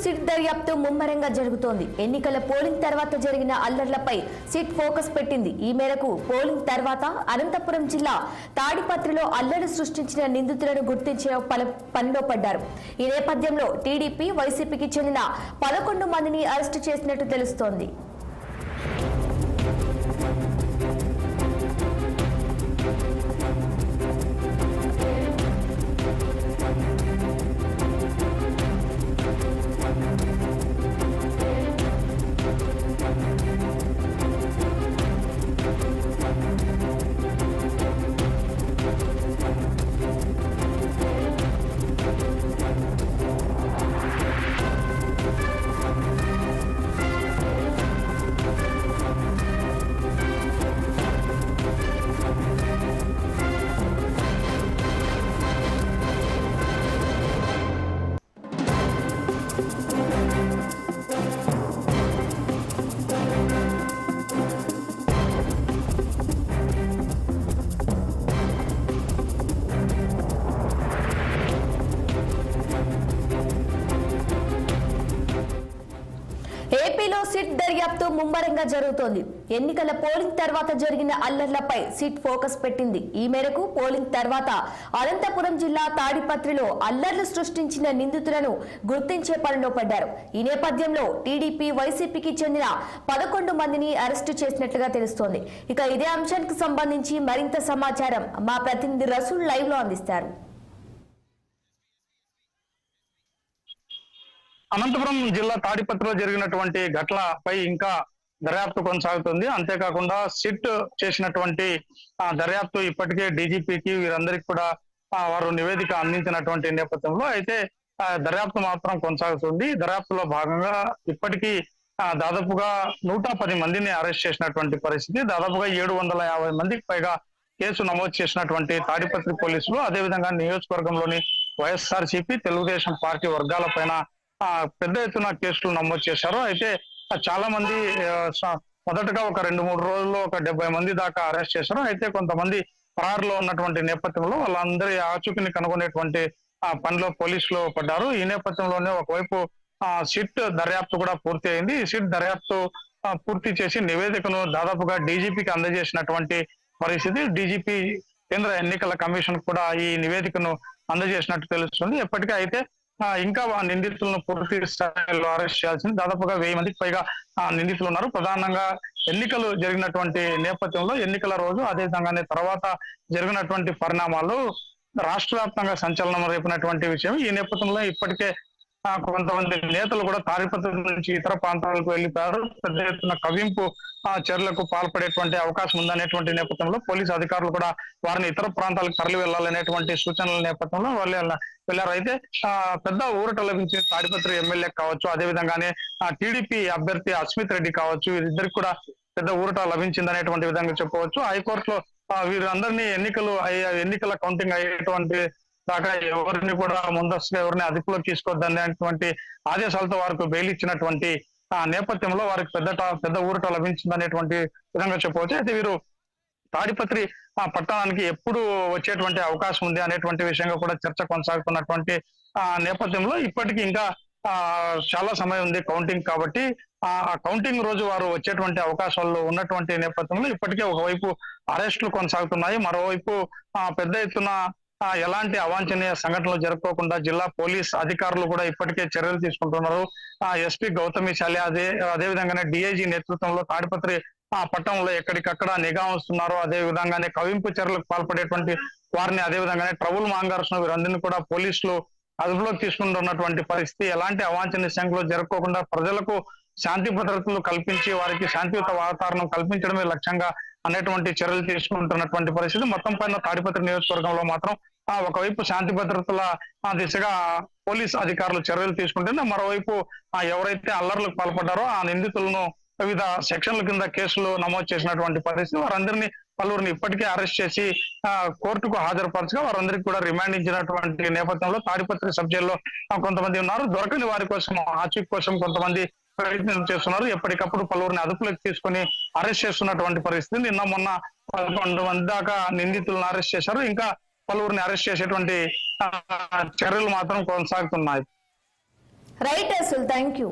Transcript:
SIT దర్యాప్తు ముమ్మరంగా జరుగుతోంది. ఎన్నికల పోలింగ్ తర్వాత జరిగిన అల్లర్లపై సిట్ ఫోకస్ పెట్టింది. ఈ మేరకు పోలింగ్ తర్వాత అనంతపురం జిల్లా తాడిపత్రిలో అల్లరి సృష్టించిన నిందితులను గుర్తించే పనిలో పడ్డారు. ఈ నేపథ్యంలో టీడీపీ, వైసీపీకి చెందిన 11 మందిని అరెస్టు చేసినట్టు తెలుస్తోంది. ఏపీలో సిట్ దర్యాప్తు ముమ్మరంగా జరుగుతోంది. ఎన్నికల పోలింగ్ తర్వాత జరిగిన అల్లర్లపై సిట్ ఫోకస్ పెట్టింది. ఈ మేరకు పోలింగ్ తర్వాత అనంతపురం జిల్లా తాడిపత్రిలో అల్లర్లు సృష్టించిన నిందితులను గుర్తించే పనిలో పడ్డారు. ఈ నేపథ్యంలో టీడీపీ, వైసీపీకి చెందిన 11 మందిని అరెస్టు చేసినట్లుగా తెలుస్తోంది. ఇక ఇదే అంశానికి సంబంధించి మరింత సమాచారం మా ప్రతినిధి రసూల్ లైవ్ లో అందిస్తారు. అనంతపురం జిల్లా తాడిపత్రిలో జరిగినటువంటి ఘటనపై ఇంకా దర్యాప్తు కొనసాగుతుంది. అంతేకాకుండా సిట్ చేసినటువంటి దర్యాప్తు ఇప్పటికే డీజీపీకి వీరందరికీ కూడా వారు నివేదిక అందించినటువంటి నేపథ్యంలో అయితే దర్యాప్తు మాత్రం కొనసాగుతుంది. దర్యాప్తులో భాగంగా ఇప్పటికీ దాదాపుగా 110 మందిని అరెస్ట్ చేసినటువంటి పరిస్థితి. దాదాపుగా 750 మందికి పైగా కేసు నమోదు చేసినటువంటి తాడిపత్రి పోలీసులు, అదేవిధంగా నియోజకవర్గంలోని వైఎస్ఆర్సీపీ, తెలుగుదేశం పార్టీ వర్గాల పైన పెద్ద ఎత్తున కేసులు నమోదు చేశారు. అయితే చాలా మంది మొదటగా ఒక 2-3 రోజుల్లో ఒక 70 మంది దాకా అరెస్ట్ చేశారు. అయితే కొంతమంది పరారులో ఉన్నటువంటి నేపథ్యంలో వాళ్ళందరి ఆచూకీని కనుగొనేటువంటి పనిలో పోలీసులు పడ్డారు. ఈ నేపథ్యంలోనే ఒకవైపు సిట్ దర్యాప్తు కూడా పూర్తి అయింది. ఈ సిట్ దర్యాప్తు పూర్తి చేసి నివేదికను దాదాపుగా డీజీపీకి అందజేసినటువంటి పరిస్థితి. డీజీపీ కేంద్ర ఎన్నికల కమిషన్ కూడా ఈ నివేదికను అందజేసినట్టు తెలుస్తుంది. ఎప్పటికీ అయితే ఇంకా నిందితులను పూర్తి స్థాయిలో అరెస్ట్ చేయాల్సింది. దాదాపుగా 1000 మందికి పైగా నిందితులు ఉన్నారు. ప్రధానంగా ఎన్నికలు జరిగినటువంటి నేపథ్యంలో ఎన్నికల రోజు, అదేవిధంగానే తర్వాత జరిగినటువంటి పరిణామాలు రాష్ట్ర వ్యాప్తంగా సంచలనం రేపినటువంటి విషయం. ఈ నేపథ్యంలో ఇప్పటికే కొంతమంది నేతలు కూడా తాడిపత్రి నుంచి ఇతర ప్రాంతాలకు వెళ్ళిపోయారు. పెద్ద ఎత్తున కవింపు చర్యలకు పాల్పడేటువంటి అవకాశం ఉందనేటువంటి నేపథ్యంలో పోలీసు అధికారులు కూడా వారిని ఇతర ప్రాంతాలకు తరలి వెళ్లాలనేటువంటి సూచనల నేపథ్యంలో వాళ్ళు వెళ్ళారు. అయితే పెద్ద ఊరట లభించిన తాడిపత్రి ఎమ్మెల్యే కావచ్చు, అదేవిధంగానే టీడీపీ అభ్యర్థి అస్మిత్ రెడ్డి కావచ్చు, వీరిద్దరికి కూడా పెద్ద ఊరట లభించిందనేటువంటి విధంగా చెప్పవచ్చు. హైకోర్టులో వీరందరినీ ఎన్నికల కౌంటింగ్ అయ్యేటువంటి దాకా ఎవరిని కూడా ముందస్తుగా ఎవరిని అదుపులోకి తీసుకోవద్దనేటువంటి ఆదేశాలతో వారికి బెయిల్ ఇచ్చినటువంటి నేపథ్యంలో వారికి పెద్ద ఊరట లభించిందనేటువంటి విధంగా చెప్పవచ్చు. అయితే వీరు తాడిపత్రి పట్టణానికి ఎప్పుడు వచ్చేటువంటి అవకాశం ఉంది అనేటువంటి విషయంగా కూడా చర్చ కొనసాగుతున్నటువంటి నేపథ్యంలో ఇప్పటికీ ఇంకా చాలా సమయం ఉంది కౌంటింగ్ కాబట్టి ఆ కౌంటింగ్ రోజు వారు వచ్చేటువంటి అవకాశాలు ఉన్నటువంటి నేపథ్యంలో ఇప్పటికే ఒకవైపు అరెస్టులు కొనసాగుతున్నాయి. మరోవైపు పెద్ద ఎత్తున ఎలాంటి అవాంఛనీయ సంఘటనలు జరుపుకోకుండా జిల్లా పోలీస్ అధికారులు కూడా ఇప్పటికే చర్యలు తీసుకుంటున్నారు. ఎస్పీ గౌతమి శాలి అదేవిధంగానే డిఐజీ నేతృత్వంలో తాడిపత్రి పట్టణంలో ఎక్కడికక్కడ నిఘా ఉంచుతున్నారు. అదే విధంగానే కవింపు చర్యలకు పాల్పడేటువంటి వారిని, అదేవిధంగానే ట్రబుల్ మాంగర్స్ వీరందరినీ కూడా పోలీసులు అదుపులోకి తీసుకుంటున్నటువంటి పరిస్థితి. ఎలాంటి అవాంఛనీయ సంఘటనలు జరుపుకోకుండా ప్రజలకు శాంతి భద్రతలు కల్పించి వారికి శాంతియుత వాతావరణం కల్పించడమే లక్ష్యంగా అనేటువంటి చర్యలు తీసుకుంటున్నటువంటి పరిస్థితి. మొత్తం పైన తాడిపత్రి నియోజకవర్గంలో మాత్రం ఒకవైపు శాంతి భద్రతల దిశగా పోలీస్ అధికారులు చర్యలు తీసుకుంటే, మరోవైపు ఎవరైతే అల్లర్లకు పాల్పడ్డారో ఆ నిందితులను వివిధ సెక్షన్ల కింద కేసులు నమోదు చేసినటువంటి పరిస్థితి. వారందరినీ పలువురిని ఇప్పటికే అరెస్ట్ చేసి కోర్టుకు హాజరుపరచగా వారందరికీ కూడా రిమాండ్ ఇచ్చినటువంటి నేపథ్యంలో తాడిపత్రి సబ్ జైల్లో కొంతమంది ఉన్నారు. దొరకని వారి కోసం ఆచూకీ కోసం కొంతమంది ప్రయత్నం చేస్తున్నారు. ఎప్పటికప్పుడు పలువురిని అదుపులోకి తీసుకొని అరెస్ట్ చేస్తున్నటువంటి పరిస్థితి. నిన్న మొన్న 11 మంది దాకా నిందితులను అరెస్ట్ చేశారు. ఇంకా పలువురిని అరెస్ట్ చేసేటువంటి చర్యలు మాత్రం కొనసాగుతున్నాయి. రైట్ అసలు థ్యాంక్ యూ.